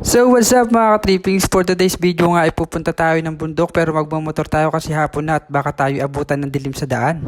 So what's up mga ka-trippings, for today's video nga ay pupunta tayo ng bundok pero magmamotor tayo kasi hapon na at baka tayo abutan ng dilim sa daan.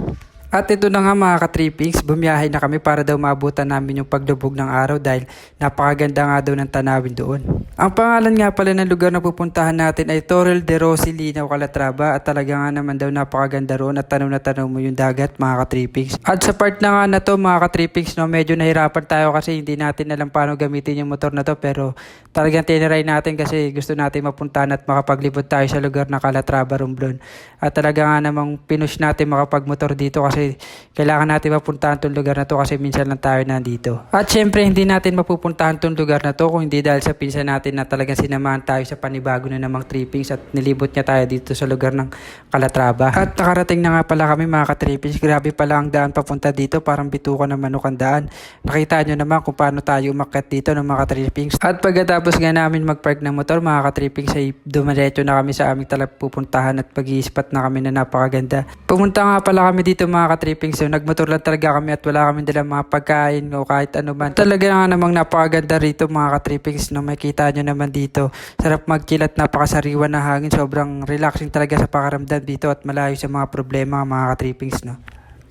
At ito na nga mga ka-trippings, bumiyahe na kami para daw maabutan namin yung paglubog ng araw dahil napakaganda nga daw ng tanawin doon. Ang pangalan nga pala ng lugar na pupuntahan natin ay Torrel de Rossi, Linaw, Calatrava at talaga nga naman daw napakaganda roon at tanaw na tanaw mo yung dagat mga ka-trippings. At sa part na nga na to mga ka-trippings, no, medyo nahirapan tayo kasi hindi natin alam paano gamitin yung motor na to pero talagang tiniray natin kasi gusto natin mapuntahan at makapaglibot tayo sa lugar na Calatrava, Romblon. At talaga nga namang pinush natin makapagmotor dito kasi kailangan natin mapuntahan tong lugar na to kasi minsan lang tayo nandito. At syempre hindi natin mapupuntahan tong lugar na to kung hindi dahil sa pinsan natin na talagang sinamahan tayo sa panibago na namang trippings at nilibot niya tayo dito sa lugar ng Calatrava. At nakarating na nga pala kami mga ka-trippings. Grabe pala ang daan papunta dito, parang bitukan ng manok ang daan. Nakita nyo naman kung paano tayo umakyat dito ng mga ka-trippings. At pagkatapos nga namin mag-park ng motor mga ka-trippings ay dumiretso na kami sa aming pupuntahan at pag-i-spot na kami na napakaganda. Pumunta nga pala kami dito mga ka-trippings, so nagmotor lang talaga kami at wala kami dalang mga pagkain o kahit ano man. Talaga nga namang napakaganda rito mga ka-trippings, no, makita nyo naman dito. Sarap mag-chill at napakasariwa na hangin, sobrang relaxing talaga sa pakaramdam dito at malayo sa mga problema mga ka-trippings, no.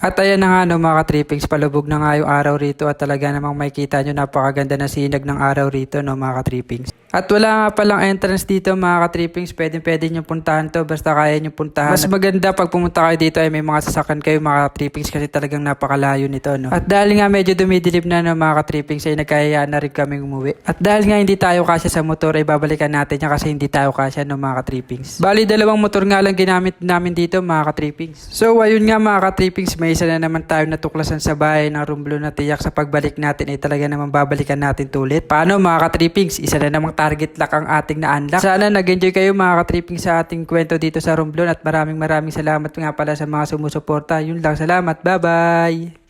At ayan na nga no mga ka-trippings, palubog na nga yung araw rito at talaga namang makikita nyo napakaganda na sinag ng araw rito no mga ka-trippings. At wala nga palang entrance dito mga ka-trippings, pwede nyo puntahan to basta kaya nyo puntahan. Mas maganda pag pumunta kayo dito ay may mga sasakyan kayo mga ka-trippings kasi talagang napakalayo nito no. At dahil nga medyo dumidilip na no mga ka-trippings ay nagkayaan na rin kaming umuwi. At dahil nga hindi tayo kasya sa motor ay babalikan natin niya kasi hindi tayo kasya no mga ka-trippings. Bali dalawang motor nga lang ginamit namin dito mga ka-trippings. So ayun nga mga ka-trippings, may isa na naman tayo natuklasan sa bahay ng Romblon na tiyak sa pagbalik natin ay talaga naman babalikan natin tulit. Paano mga ka-trippings? Isa na namang target lock ang ating na-unlock. Sana nag-enjoy kayo mga ka-trippings sa ating kwento dito sa Romblon at maraming salamat nga pala sa mga sumusuporta. Yun lang, salamat. Bye-bye!